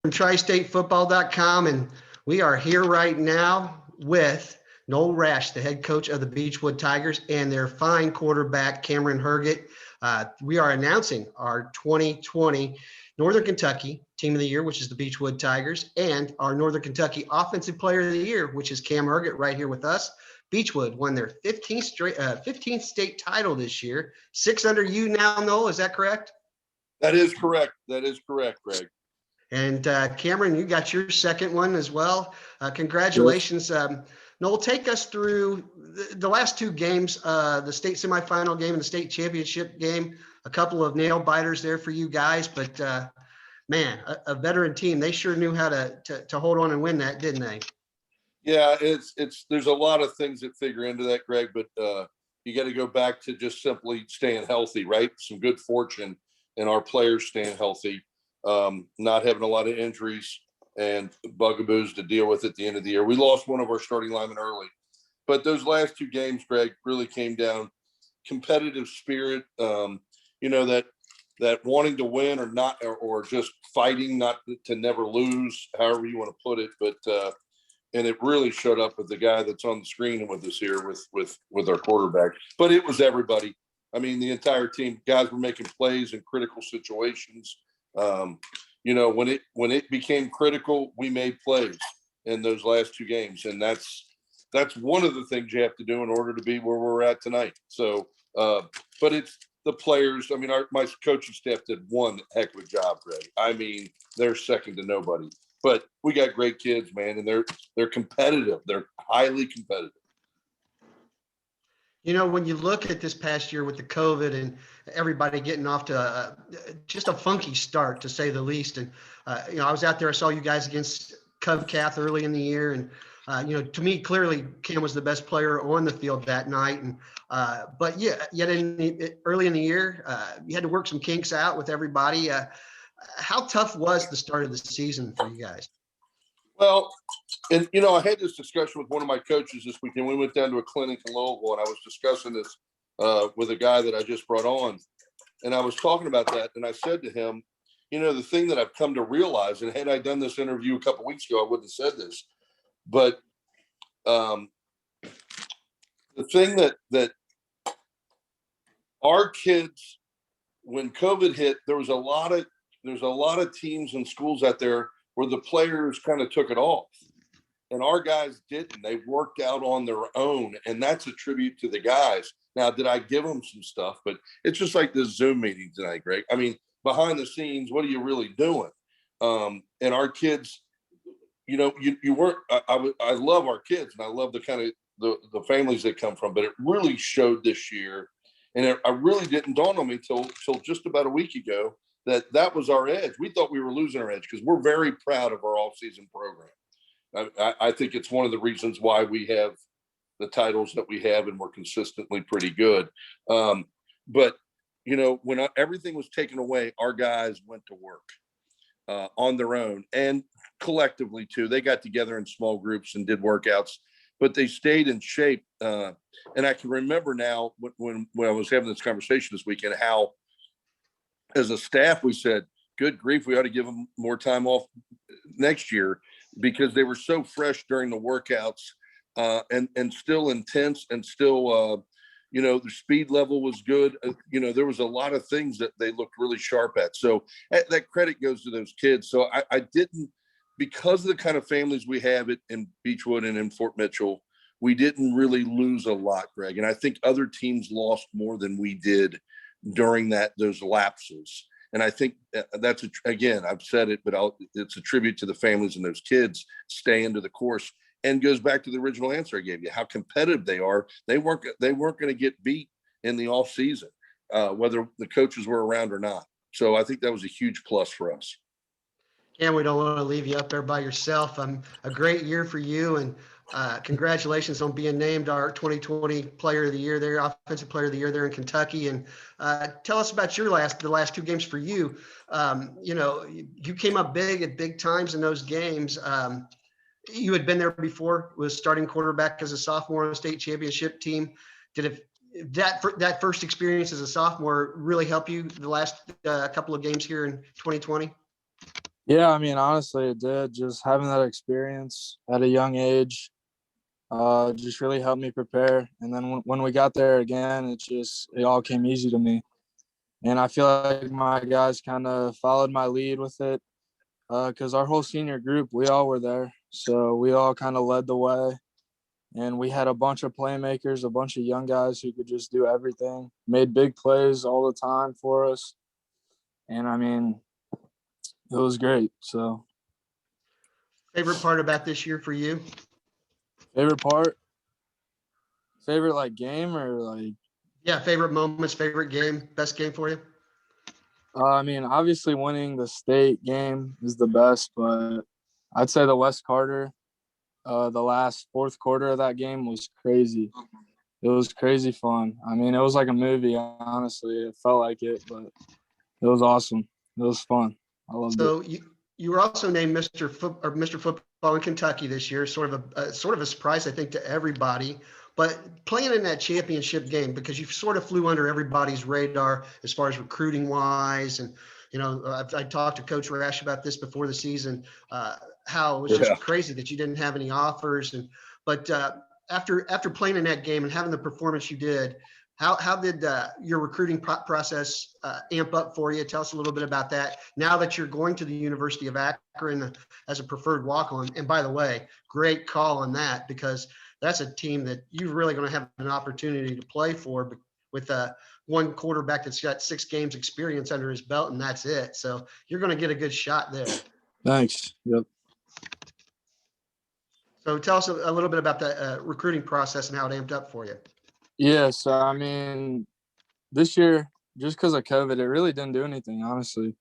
from TriStateFootball.com, and we are here right now with Noel Rash, the head coach of the Beechwood Tigers, and their fine quarterback, Cameron Hergott. We are announcing our 2020 Northern Kentucky Team of the Year, which is the Beechwood Tigers, and our Northern Kentucky Offensive Player of the Year, which is Cam Hergott right here with us. Beechwood won their 15th state title this year. 6 under you now, Noel, is that correct? That is correct. That is correct, Greg. And Cameron, you got your second one as well. Congratulations. Noel, take us through the last two games, the state semifinal game and the state championship game. A couple of nail biters there for you guys, but man, a veteran team. They sure knew how to hold on and win that, didn't they? Yeah, there's a lot of things that figure into that, Greg, but you got to go back to just simply staying healthy, right? Some good fortune in our players staying healthy, not having a lot of injuries and bugaboos to deal with at the end of the year. We lost one of our starting linemen early, but those last two games, Greg, really came down competitive spirit, that wanting to win or not, or just fighting not to never lose, however you want to put it. But and it really showed up with the guy that's on the screen with us here with our quarterback. But it was everybody. I mean, the entire team. Guys were making plays in critical situations. When it became critical, we made plays in those last two games, and that's one of the things you have to do in order to be where we're at tonight. So, but it's the players. I mean, my coaching staff did one heck of a job, Greg. I mean, they're second to nobody. But we got great kids, man, and they're competitive. They're highly competitive. You know, when you look at this past year with the COVID and everybody getting off to just a funky start, to say the least. And, I was out there, I saw you guys against Covcath early in the year. And, to me, clearly, Cam was the best player on the field that night. And but yet early in the year, you had to work some kinks out with everybody. How tough was the start of the season for you guys? Well, and, I had this discussion with one of my coaches this weekend. We went down to a clinic in Louisville, and I was discussing this with a guy that I just brought on. And I was talking about that, and I said to him, the thing that I've come to realize, and had I done this interview a couple of weeks ago, I wouldn't have said this, but the thing that our kids, when COVID hit, there's a lot of teams and schools out there where the players kind of took it off, and our guys didn't. They worked out on their own, and that's a tribute to the guys. Now, did I give them some stuff? But it's just like this Zoom meeting tonight, Greg. I mean, behind the scenes, what are you really doing? And our kids, you weren't. I love our kids, and I love the kind of the families they come from. But it really showed this year, and I really didn't dawn on me till just about a week ago that was our edge. We thought we were losing our edge because we're very proud of our all-season program. I think it's one of the reasons why we have the titles that we have, and we're consistently pretty good. But, when everything was taken away, our guys went to work on their own, and collectively too. They got together in small groups and did workouts, but they stayed in shape. And I can remember now when I was having this conversation this weekend, how as a staff, we said, good grief, we ought to give them more time off next year, because they were so fresh during the workouts and still intense, and still, their speed level was good. There was a lot of things that they looked really sharp at. So that credit goes to those kids. So I didn't, because of the kind of families we have in Beechwood and in Fort Mitchell, we didn't really lose a lot, Greg. And I think other teams lost more than we did during those lapses. And I think that's, again, I've said it, but it's a tribute to the families and those kids staying to the course, and goes back to the original answer I gave you, how competitive they are. They weren't going to get beat in the off season, whether the coaches were around or not. So I think that was a huge plus for us. And we don't want to leave you up there by yourself. A great year for you, and congratulations on being named our 2020 Player of the Year there, Offensive Player of the Year there in Kentucky. And tell us about the last two games for you. You came up big at big times in those games. You had been there before, was starting quarterback as a sophomore on a state championship team. Did that first experience as a sophomore really help you the last couple of games here in 2020? Yeah, I mean, honestly, it did. Just having that experience at a young age just really helped me prepare. And then when we got there again, it all came easy to me. And I feel like my guys kind of followed my lead with it because our whole senior group, we all were there. So we all kind of led the way. And we had a bunch of playmakers, a bunch of young guys who could just do everything, made big plays all the time for us. And I mean, it was great. So, Favorite part about this year for you? favorite part, favorite like game or like, Yeah, favorite moments, favorite game, best game for you? I mean, obviously winning the state game is the best, but I'd say the West Carter, the last fourth quarter of that game was crazy. It was crazy fun. I mean, it was like a movie, honestly. It felt like it, but it was awesome. It was fun. I loved it. So you were also named Mr. Football in Kentucky this year, sort of a surprise, I think, to everybody. But playing in that championship game, because you sort of flew under everybody's radar as far as recruiting wise, and I talked to Coach Rash about this before the season, how it was Yeah. just crazy that you didn't have any offers, but after playing in that game and having the performance you did, how did your recruiting process amp up for you? Tell us a little bit about that. Now that you're going to the University of Akron as a preferred walk-on, and by the way, great call on that, because that's a team that you're really going to have an opportunity to play for with one quarterback that's got 6 games experience under his belt, and that's it. So you're going to get a good shot there. Thanks. Yep. So tell us a little bit about the recruiting process and how it amped up for you. Yeah. So, I mean, this year, just because of COVID, it really didn't do anything, honestly.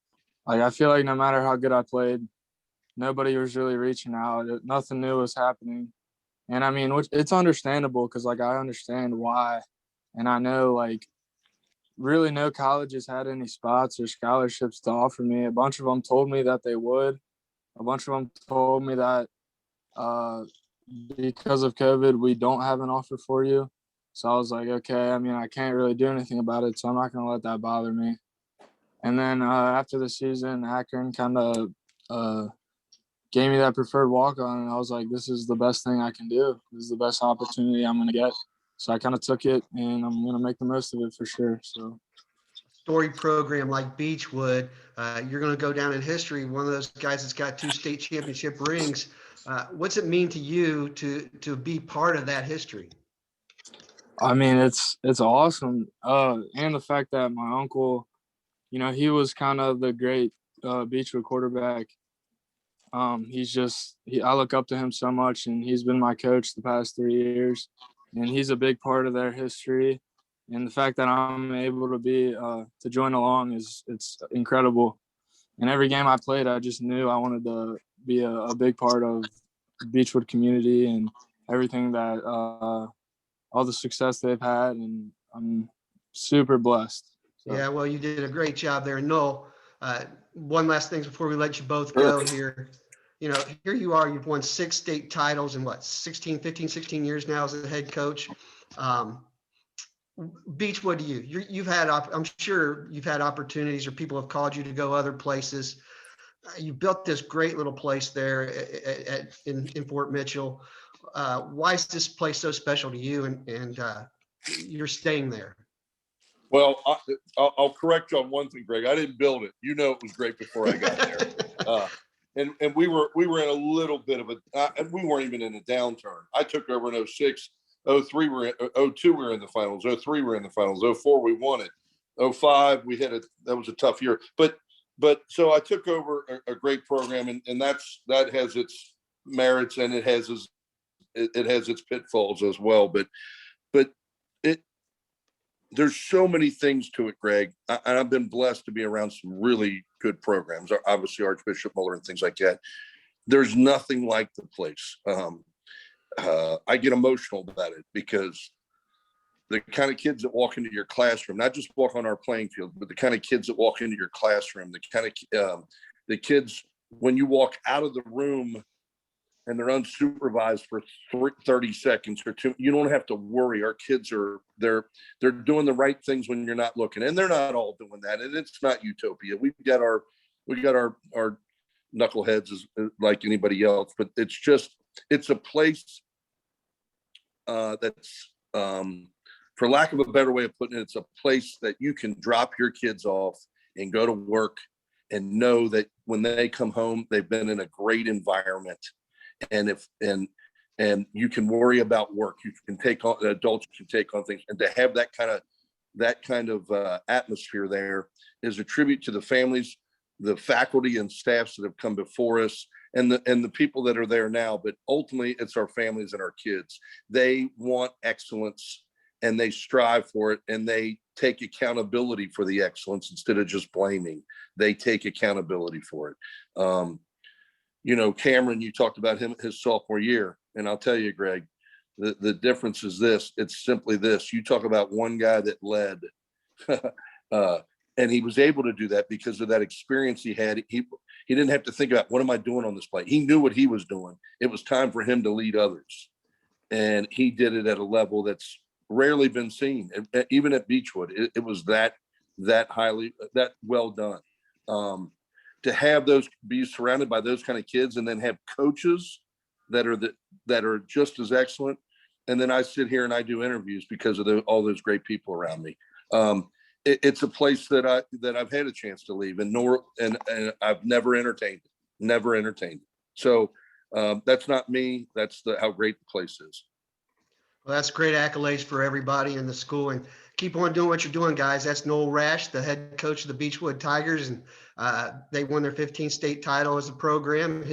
Like, I feel like no matter how good I played, nobody was really reaching out. Nothing new was happening. And I mean, it's understandable because, like, I understand why. And I know, like, really no colleges had any spots or scholarships to offer me. A bunch of them told me that they would. A bunch of them told me that uh, because of COVID, we don't have an offer for you. So I was like, okay, I mean, I can't really do anything about it, so I'm not going to let that bother me. And then after the season, Akron kind of gave me that preferred walk on, and I was like, this is the best thing I can do. This is the best opportunity I'm going to get. So I kind of took it, and I'm going to make the most of it for sure. So. Story program like Beechwood, you're going to go down in history. One of those guys that's got 2 state championship rings. What's it mean to you to be part of that history? I mean, it's awesome. And the fact that my uncle, he was kind of the great Beechwood quarterback. I look up to him so much, and he's been my coach the past 3 years, and he's a big part of their history. And the fact that I'm able to be to join along it's incredible. And every game I played, I just knew I wanted to be a big part of the Beechwood community and everything that all the success they've had, and I'm super blessed. So. Yeah, well, you did a great job there. Noel, one last thing before we let you both Sure. go here. Here you are, you've won 6 state titles in 16 years now as a head coach. Beechwood to you. You've had, I'm sure you've had opportunities or people have called you to go other places. You built this great little place there in Fort Mitchell. Why is this place so special to you, and you're staying there? Well, I'll correct you on one thing, Greg. I didn't build it. It was great before I got there. And we were in a little bit of we weren't even in a downturn. I took over in 06. 03 02 we were in the finals. 03 we were in the finals. 04 we won it. 05 we hit it. That was a tough year. But so I took over a great program, and that has its merits, and it has its pitfalls as well. But there's so many things to it, Greg. I've been blessed to be around some really good programs, obviously Archbishop Muller and things like that. There's nothing like the place. I get emotional about it because the kind of kids that walk into your classroom, not just walk on our playing field, but the kind of kids that walk into your classroom, the kind of the kids, when you walk out of the room and they're unsupervised for 30 seconds or 2, you don't have to worry. Our kids they're doing the right things when you're not looking, and they're not all doing that. And it's not utopia. We got our knuckleheads as like anybody else, but it's a place that's, for lack of a better way of putting it, it's a place that you can drop your kids off and go to work and know that when they come home, they've been in a great environment. And you can worry about work. You can take on, adults can take on things, and to have that kind of atmosphere there is a tribute to the families, the faculty and staffs that have come before us, and the people that are there now. But ultimately, it's our families and our kids. They want excellence, and they strive for it, and they take accountability for the excellence instead of just blaming. They take accountability for it. Cameron, you talked about his sophomore year, and I'll tell you, Greg, the difference is this. It's simply this. You talk about one guy that led, and he was able to do that because of that experience he had. He didn't have to think about, what am I doing on this play? He knew what he was doing. It was time for him to lead others. And he did it at a level that's rarely been seen. Even at Beechwood, it was that well done. To have those, be surrounded by those kind of kids, and then have coaches that are just as excellent. And then I sit here and I do interviews because of all those great people around me. It's a place that I've had a chance to leave, and I've never entertained it. So that's not me. That's how great the place is. Well, that's great accolades for everybody in the school, and keep on doing what you're doing, guys. That's Noel Rash, the head coach of the Beechwood Tigers, and they won their 15th state title as a program.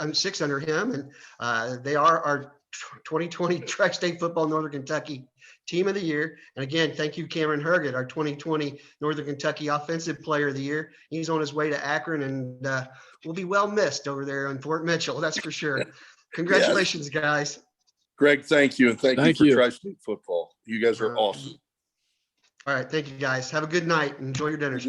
I'm six under him, and they are our 2020 TriStateFootball Northern Kentucky Team of the Year. And again, thank you, Cameron Hergott, our 2020 Northern Kentucky Offensive Player of the Year. He's on his way to Akron, and will be well missed over there in Fort Mitchell. That's for sure. Congratulations, guys. Greg, thank you. And thank you for Tri-State Football. You guys are awesome. All right. Thank you, guys. Have a good night. Enjoy your dinners.